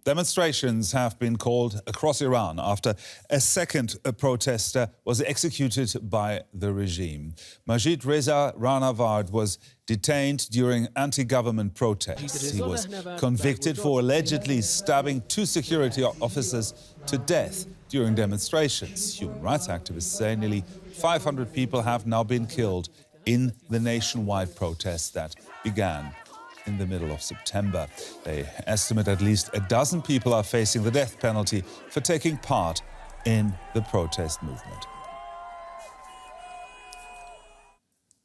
Demonstrations have been called across Iran after a second protester was executed by the regime. Majidreza Rahnavard was detained during anti-government protests. He was convicted for allegedly stabbing two security officers to death during demonstrations. Human rights activists say nearly 500 people have now been killed in the nationwide protests that began in the middle of September. They estimate at least a dozen people are facing the death penalty for taking part in the protest movement.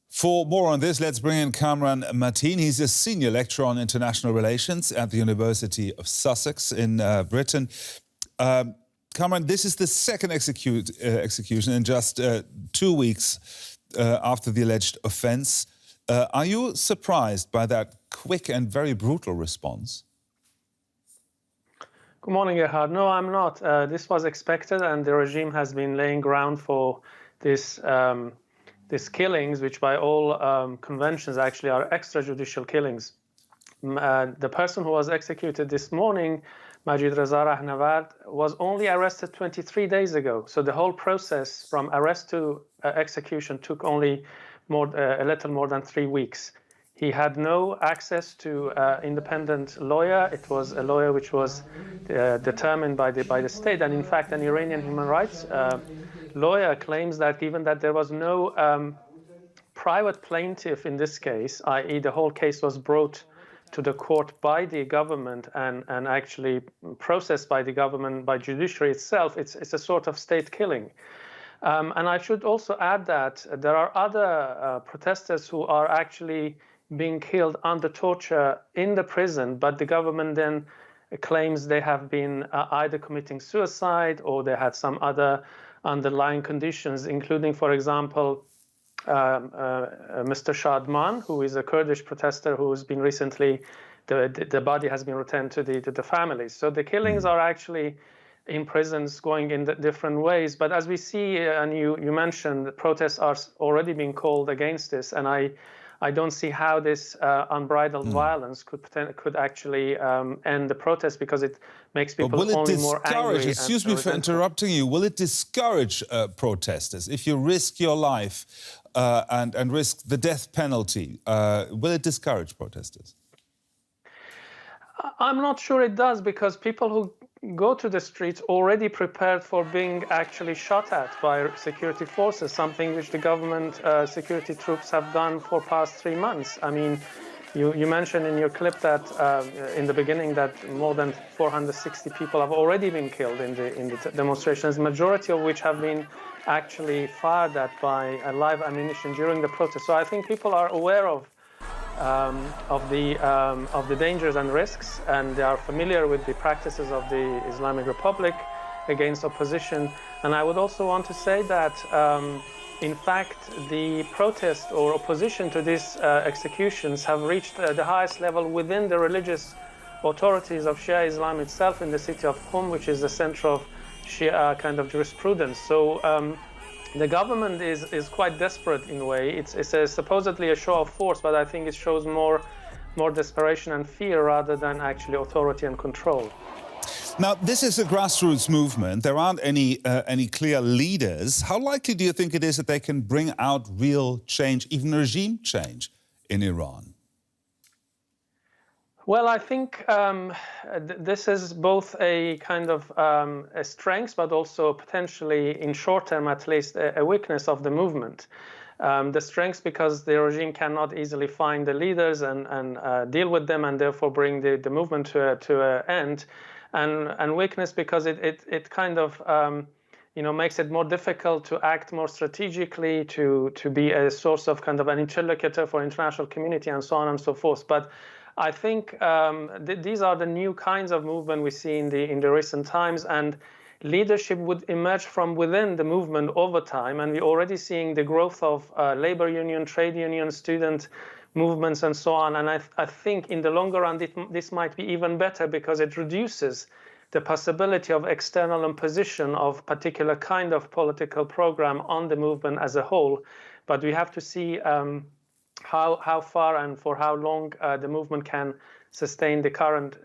For more on this, let's bring in Kamran Mateen. He's a senior lecturer on international relations at the University of Sussex in Britain. Kamran, this is the second execution in just 2 weeks after the alleged offence. Are you surprised by that quick and very brutal response? Good morning, Gerhard. No, I'm not. This was expected, and the regime has been laying ground for this these killings, which by all conventions actually are extrajudicial killings. The person who was executed this morning, Majidreza Rahnavard, was only arrested 23 days ago. So the whole process from arrest to execution took only a little more than 3 weeks. He had no access to independent lawyer. It was a lawyer which was determined by the state. And in fact, an Iranian human rights lawyer claims that given that there was no private plaintiff in this case, i.e. the whole case was brought to the court by the government and actually processed by the government, by judiciary itself, it's a sort of state killing. And I should also add that there are other protesters who are actually being killed under torture in the prison, but the government then claims they have been either committing suicide or they had some other underlying conditions, including, for example, Mr. Shadman, who is a Kurdish protester who has been recently, the body has been returned to the families. So the killings are actually in prisons going in different ways. But as we see, and you mentioned, the protests are already being called against this, and I don't see how this unbridled violence could actually end the protest, because it makes people only more angry. Excuse me for interrupting you. Will it discourage protesters if you risk your life and risk the death penalty? Will it discourage protesters? I'm not sure it does, because people who go to the streets already prepared for being actually shot at by security forces, something which the government security troops have done for past 3 months. I mean, you mentioned in your clip that in the beginning that more than 460 people have already been killed in the demonstrations, majority of which have been actually fired at by live ammunition during the protest. So I think people are aware of the dangers and risks, and they are familiar with the practices of the Islamic Republic against opposition. And I would also want to say that, in fact, the protest or opposition to these executions have reached the highest level within the religious authorities of Shia Islam itself in the city of Qom, which is the center of Shia kind of jurisprudence. So the government is quite desperate in a way. It's supposedly a show of force, but I think it shows more desperation and fear rather than actually authority and control. Now, this is a grassroots movement. There aren't any clear leaders. How likely do you think it is that they can bring out real change, even regime change, in Iran? Well, I think this is both a kind of a strength, but also potentially, in short term at least, a weakness of the movement. The strength because the regime cannot easily find the leaders and deal with them, and therefore bring the movement to an end. And weakness because it kind of makes it more difficult to act more strategically, to be a source of kind of an interlocutor for international community and so on and so forth. But I think these are the new kinds of movement we see in the recent times, and leadership would emerge from within the movement over time. And we're already seeing the growth of labor union, trade union, student movements, and so on. And I think in the longer run, this might be even better, because it reduces the possibility of external imposition of particular kind of political program on the movement as a whole. But we have to see how far and for how long the movement can sustain the current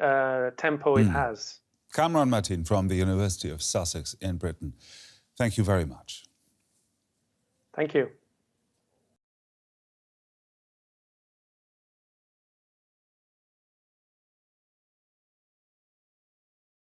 tempo it has. Kamran Mateen from the University of Sussex in Britain. Thank you very much. Thank you.